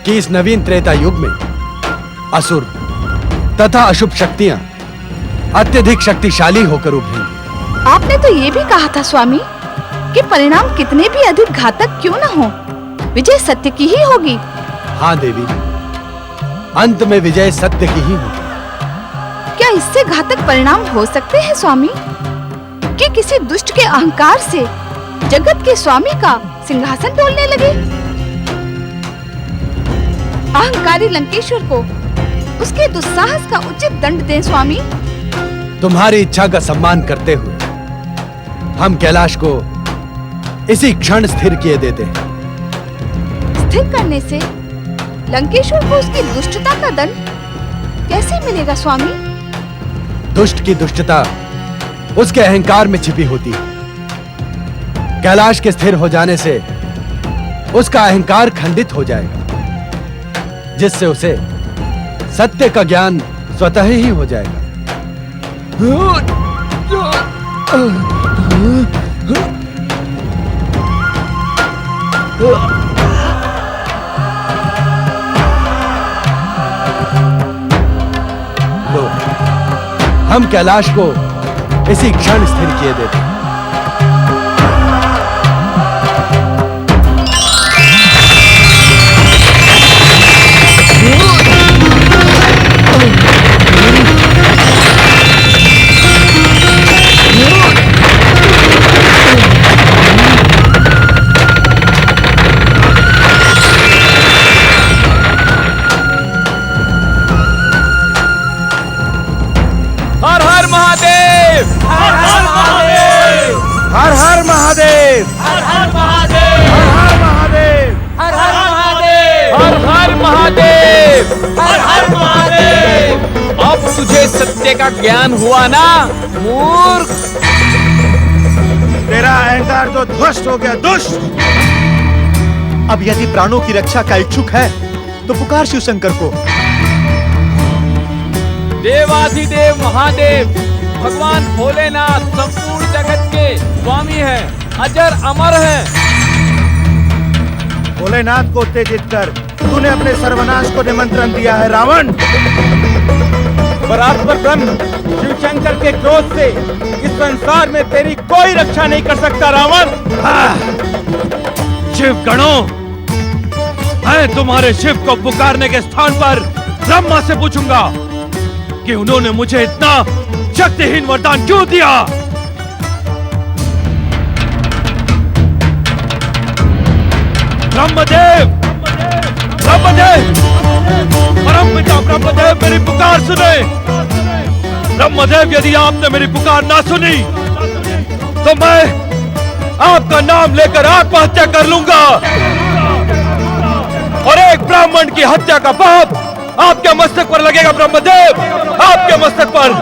कि इस नवीन त्रेता युग में असुर तथा अशुभ शक्तियां अत्यधिक शक्तिशाली होकर उभरेंगी। आपने तो ये भी कहा था स्वामी कि परिणाम कितने भी अधिक घातक क्यों न हो, विजय सत्य की ही होगी। हाँ देवी, अंत में विजय सत्य की ही होगी। क्या इससे घातक परिणाम हो सकते हैं स्वामी कि किसी दुष्ट के अहंकार से जगत के स्वामी का सिंहासन डोलने लगे? अहंकारी लंकेश्वर को उसके दुस्साहस का उचित दंड दें स्वामी। तुम्हारी इच्छा का सम्मान करते हुए हम कैलाश को इसी क्षण स्थिर किए देते हैं। स्थिर करने से लंकेश्वर को उसकी दुष्टता का दंड कैसे मिलेगा स्वामी? दुष्ट की दुष्टता उसके अहंकार में छिपी होती है। कैलाश के स्थिर हो जाने से उसका अहंकार खंडित हो जाएगा, जिससे उसे सत्य का ज्ञान स्वतः ही हो जाएगा। लो, हम कैलाश को इसी क्षण स्थिर किए देते हैं। तुझे सत्य का ज्ञान हुआ ना मूर्ख? तेरा अहंकार तो ध्वस्त हो गया, दुष्ट। अब यदि प्राणों की रक्षा का इच्छुक है तो पुकार शिव शंकर को। देवाधिदेव महादेव भगवान भोलेनाथ संपूर्ण जगत के स्वामी हैं, अजर अमर हैं। भोलेनाथ को उत्तेजित कर तूने अपने सर्वनाश को निमंत्रण दिया है रावण। परात्पर ब्रह्म शिव शंकर के क्रोध से इस संसार में तेरी कोई रक्षा नहीं कर सकता रावण। शिव गणों, मैं तुम्हारे शिव को पुकारने के स्थान पर ब्रह्मा से पूछूंगा कि उन्होंने मुझे इतना शक्तिहीन वरदान क्यों दिया। ब्रह्मदेव, ब्रह्मदेव, परमपिता ब्रह्मदेव, मेरी पुकार सुने। ब्रह्मदेव, यदि आपने मेरी पुकार ना सुनी तो मैं आपका नाम लेकर आत्महत्या कर लूंगा और एक ब्राह्मण की हत्या का पाप आपके मस्तक पर लगेगा। ब्रह्मदेव, आपके मस्तक पर।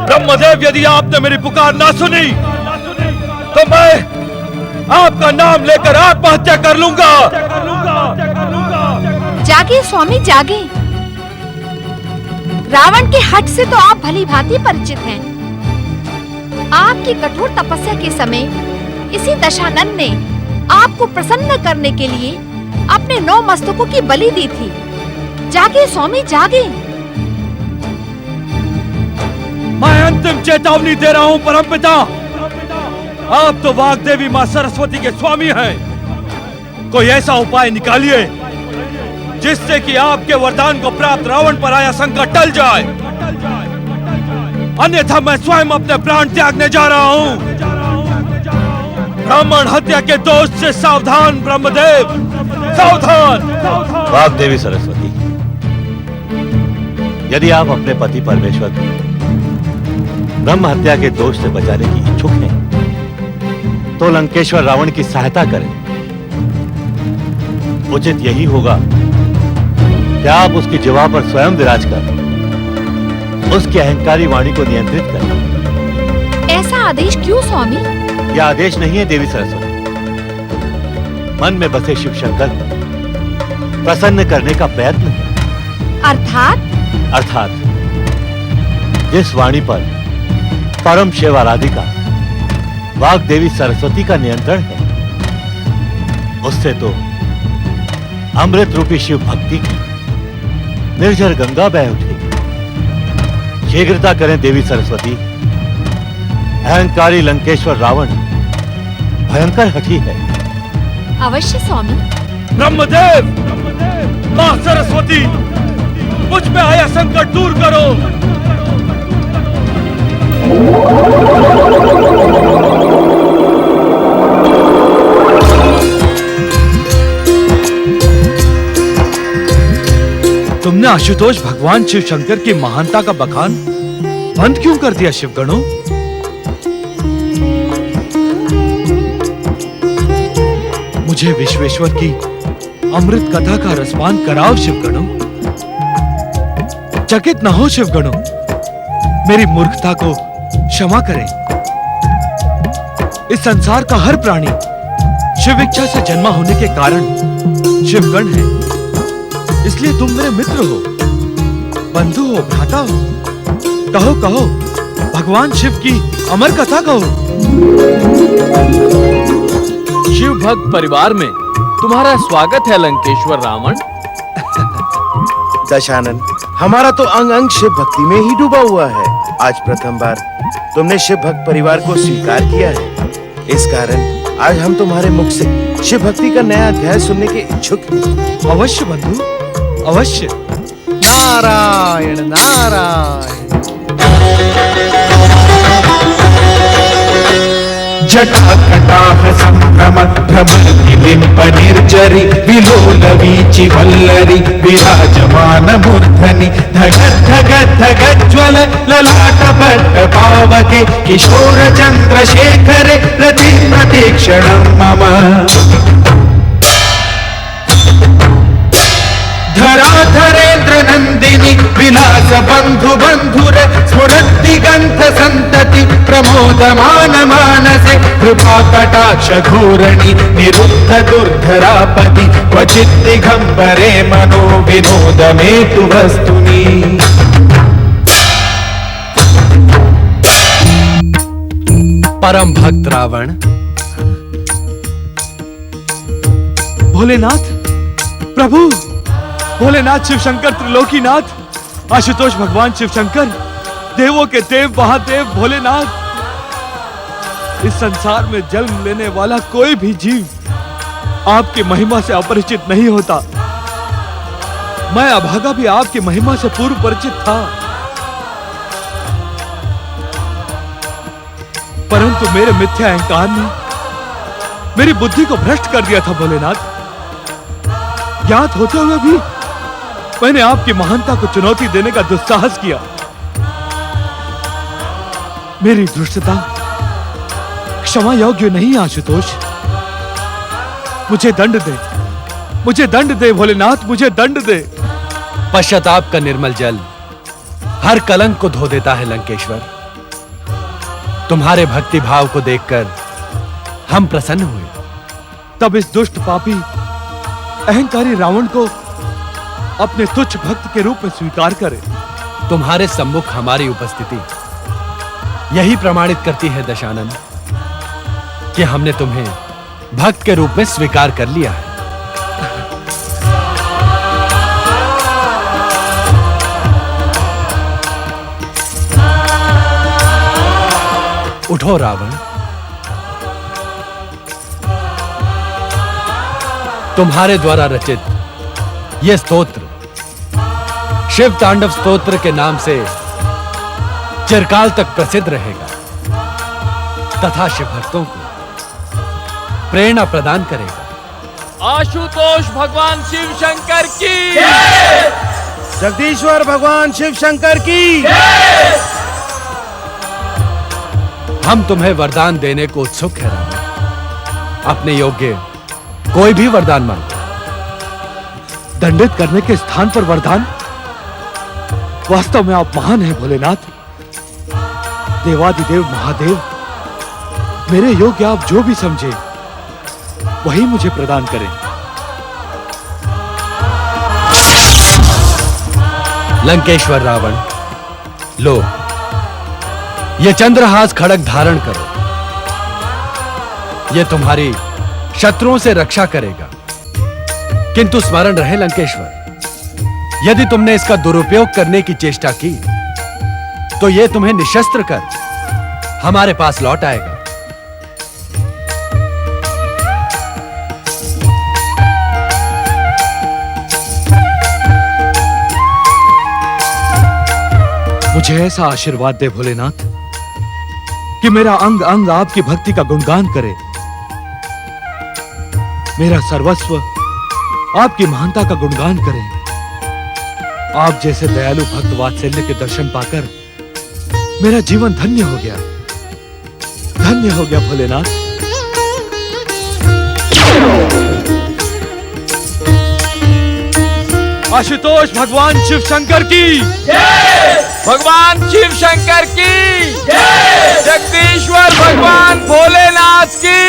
ब्रह्मदेव, यदि आपने मेरी पुकार ना सुनी तो मैं आपका नाम लेकर आत्महत्या कर लूंगा। जागे स्वामी जागे। रावण के हठ से तो आप भली भांति परिचित हैं। आपकी कठोर तपस्या के समय इसी दशानन ने आपको प्रसन्न करने के लिए अपने 9 मस्तकों की बलि दी थी। जागे स्वामी जागे। मैं अंतिम चेतावनी दे रहा हूं परमपिता। आप तो वाग्देवी मां सरस्वती के स्वामी हैं। कोई ऐसा उपाय निकालिए जिससे कि आपके वरदान को प्राप्त रावण पर आया संकट टल जाए, अन्यथा मैं स्वयं अपने प्राण त्यागने जा रहा हूं। ब्राह्मण हत्या के दोष से सावधान ब्रह्मदेव, सावधान। वाग्देवी सरस्वती, यदि आप अपने पति परमेश्वर को ब्रह्म हत्या के दोष से बचाने की इच्छुक हैं तो लंकेश्वर रावण की सहायता करें। उचित यही होगा कि आप उसकी जिह्वा पर स्वयं विराज कर उसकी अहंकारी वाणी को नियंत्रित करें। ऐसा आदेश क्यों स्वामी? यह आदेश नहीं है देवी सरस्वती, मन में बसे शिव शंकर को प्रसन्न करने का प्रयत्न है। अर्थात जिस वाणी पर परम शिव आराधिका वाग्देवी सरस्वती का नियंत्रण है, उससे तो अमृत रूपी शिव भक्ति की निर्जर गंगा बह उठेगी। शीघ्रता करें देवी सरस्वती। अहंकारी लंकेश्वर रावण भयंकर हठी है। अवश्य स्वामी। ब्रह्मदेव, मां सरस्वती, मुझ पे आया संकट दूर करो। तुमने आशुतोष भगवान शिव शंकर की महानता का बखान बंद क्यों कर दिया शिवगणों? मुझे विश्वेश्वर की अमृत कथा का रसपान कराओ शिवगणों। चकित न हो शिवगणों, मेरी मूर्खता को क्षमा करें। इस संसार का हर प्राणी शिव इच्छा से जन्मा होने के कारण शिवगण है। इसलिए तुम मेरे मित्र हो, बंधु हो, भ्राता हो। कहो कहो, भगवान शिव की अमर कथा कहो। शिव भक्त परिवार में तुम्हारा स्वागत है लंकेश्वर रावण। दशानन, हमारा तो अंग अंग शिव भक्ति में ही डूबा हुआ है। आज प्रथम बार तुमने शिव भक्त परिवार को स्वीकार किया है। इस कारण आज हम तुम्हारे मुख से शिव भक्ति का नया अध्याय सुनने के इच्छुक हैं। अवश्य बंधु, अवश्य। नारायण नारायण। जटा कटाह संभ्रम भ्रमति बिंब निर्जरी विलोल वीचि वल्लरी विराजमान मूर्धनि धगत् धगत् धगत् ज्वल ललाट पट्ट पावके किशोर चंद्रशेखरे रति प्रतीक्षणं मम धराधरेन्द्र नंदिनी विलास बंधु बंधुर स्फुरद्दिगंध संतति प्रमोदमान मानसे कृपा कटाक्ष धोरणि निरुद्ध दुर्धरापति क्वचित् दिगंबरे मनो विनोद मेतु वस्तुनि। परम भक्त रावण। भोलेनाथ, प्रभु भोलेनाथ, शिव शंकर, त्रिलोकीनाथ, आशुतोष भगवान शिव शंकर, देवों के देव महादेव भोलेनाथ। इस संसार में जन्म लेने वाला कोई भी जीव आपकी महिमा से अपरिचित नहीं होता। मैं अभागा भी आपकी महिमा से पूर्व परिचित था, परंतु मेरे मिथ्या अहंकार ने मेरी बुद्धि को भ्रष्ट कर दिया था भोलेनाथ। ज्ञात होते हुए भी मैंने आपकी महानता को चुनौती देने का दुस्साहस किया। मेरी दुष्टता क्षमा योग्य नहीं आशुतोष। मुझे दंड दे, मुझे दंड दे भोलेनाथ, मुझे दंड दे। पश्चाताप का निर्मल जल हर कलंक को धो देता है लंकेश्वर। तुम्हारे भक्ति भाव को देखकर हम प्रसन्न हुए। तब इस दुष्ट पापी अहंकारी रावण को अपने तुच्छ भक्त के रूप में स्वीकार करें। तुम्हारे सम्मुख हमारी उपस्थिति यही प्रमाणित करती है दशानन कि हमने तुम्हें भक्त के रूप में स्वीकार कर लिया है। उठो रावण, तुम्हारे द्वारा रचित यह स्तोत्र शिव तांडव स्तोत्र के नाम से चिरकाल तक प्रसिद्ध रहेगा तथा शिव भक्तों को प्रेरणा प्रदान करेगा। आशुतोष भगवान शिव शंकर की, जगदीश्वर भगवान शिव शंकर की। हम तुम्हें वरदान देने को उत्सुक है रावण। अपने योग्य कोई भी वरदान मांगो। दंडित करने के स्थान पर वरदान? वास्तव में आप महान हैं भोलेनाथ, देवादिदेव महादेव। मेरे योग्य आप जो भी समझे वही मुझे प्रदान करें। लंकेश्वर रावण, लो ये चंद्रहास खड़ग धारण करो। ये तुम्हारी शत्रुओं से रक्षा करेगा। किंतु स्मरण रहे लंकेश्वर, यदि तुमने इसका दुरुपयोग करने की चेष्टा की तो यह तुम्हें निशस्त्र कर हमारे पास लौट आएगा। मुझे ऐसा आशीर्वाद दे भोलेनाथ कि मेरा अंग अंग आपकी भक्ति का गुणगान करे, मेरा सर्वस्व आपकी महानता का गुणगान करे। आप जैसे दयालु भक्त वात्सल्य के दर्शन पाकर मेरा जीवन धन्य हो गया, धन्य हो गया भोलेनाथ। आशुतोष भगवान शिव शंकर की, भगवान शिव शंकर की, जगदीश्वर भगवान भोलेनाथ की।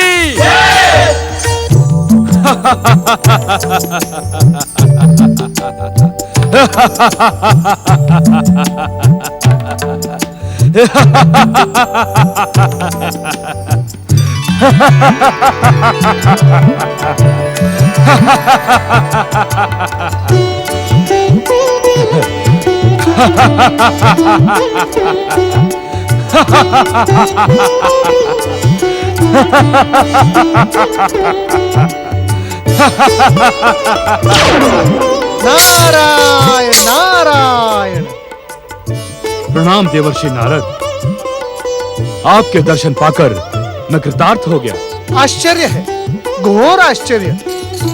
नारायण नारायण। प्रणाम देवर्षि नारद, आपके दर्शन पाकर मैं कृतार्थ हो गया। आश्चर्य है, घोर आश्चर्य।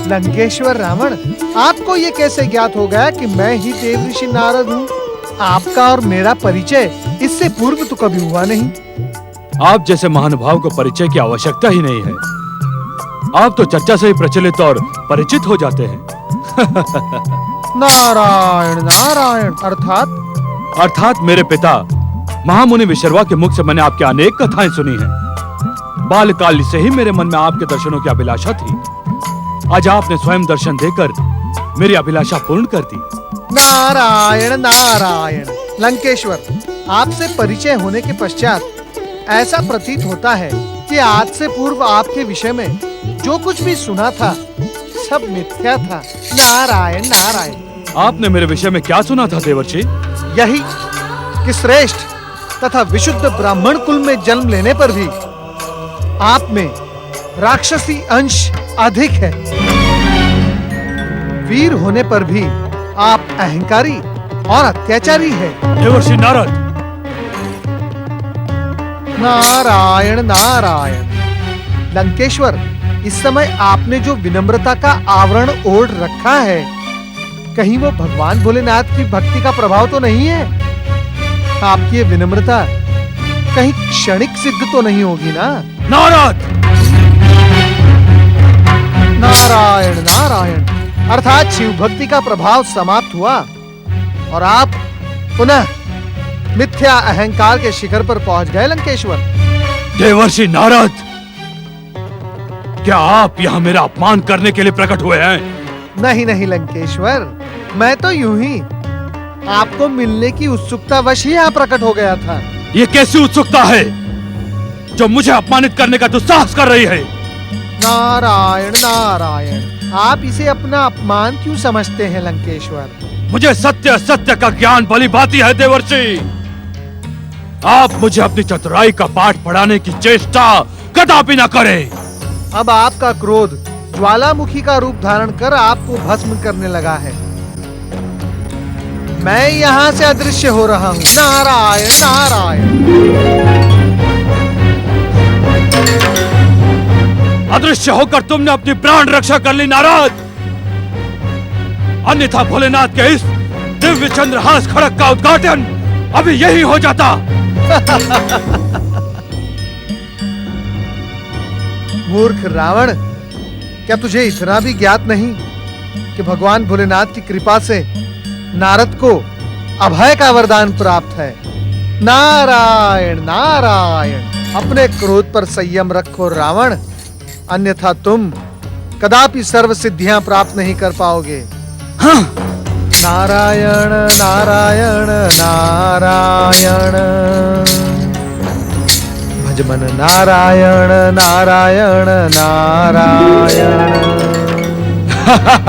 लंकेश्वर रावण, आपको ये कैसे ज्ञात हो गया कि मैं ही देवर्षि नारद हूँ? आपका और मेरा परिचय इससे पूर्व तो कभी हुआ नहीं। आप जैसे महानुभाव को परिचय की आवश्यकता ही नहीं है। आप तो चर्चा से ही प्रचलित और परिचित हो जाते हैं। नारायण नारायण। अर्थात मेरे पिता महामुनि विशर्वा के मुख से मैंने आपकी अनेक कथाएं सुनी हैं। बालकाल से ही मेरे मन में आपके दर्शनों की अभिलाषा थी। आज आपने स्वयं दर्शन देकर मेरी अभिलाषा पूर्ण कर दी। नारायण नारायण। लंकेश्वर, आपसे परिचय होने के पश्चात ऐसा प्रतीत होता है कि आज से पूर्व आपके विषय में जो कुछ भी सुना था सब मिथ्या था। नारायण नारायण। आपने मेरे विषय में क्या सुना था देवर्षि? यही कि श्रेष्ठ तथा विशुद्ध ब्राह्मण कुल में जन्म लेने पर भी आप में राक्षसी अंश अधिक है। वीर होने पर भी आप अहंकारी और अत्याचारी है। देवर्षि नारद। नारायण नारायण। लंकेश्वर, इस समय आपने जो विनम्रता का आवरण ओढ़ रखा है, कहीं वो भगवान भोलेनाथ की भक्ति का प्रभाव तो नहीं है? आपकी ये विनम्रता कहीं क्षणिक सिद्ध तो नहीं होगी ना? नारद। नारायण नारायण। अर्थात शिव भक्ति का प्रभाव समाप्त हुआ और आप पुनः मिथ्या अहंकार के शिखर पर पहुंच गए। लंकेश्वर। देवर्षि नारद, क्या आप यहाँ मेरा अपमान करने के लिए प्रकट हुए हैं? नहीं नहीं लंकेश्वर, मैं तो यूं ही आपको मिलने की उत्सुकता वश ही यहाँ प्रकट हो गया था। ये कैसी उत्सुकता है जो मुझे अपमानित करने का दुस्साहस कर रही है? नारायण नारायण। आप इसे अपना अपमान क्यों समझते हैं लंकेश्वर? मुझे सत्य सत्य का ज्ञान भली भांति है देवर्षि। आप मुझे अपनी चतुराई का पाठ पढ़ाने की चेष्टा कदापि न करें। अब आपका क्रोध ज्वालामुखी का रूप धारण कर आपको भस्म करने लगा है। मैं यहाँ से अदृश्य हो रहा हूँ। नारायण नारायण। अदृश्य होकर तुमने अपनी प्राण रक्षा कर ली नारद। अन्यथा भोलेनाथ के इस दिव्य चंद्रहास खड़क का उद्घाटन अभी यही हो जाता। मूर्ख रावण, क्या तुझे इतना भी ज्ञात नहीं कि भगवान भोलेनाथ की कृपा से नारद को अभय का वरदान प्राप्त है? नारायण नारायण। अपने क्रोध पर संयम रखो रावण, अन्यथा तुम कदापि सर्व सिद्धियां प्राप्त नहीं कर पाओगे। हाँ। नारायण नारायण नारायण। भजमन नारायण नारायण नारायण। Ha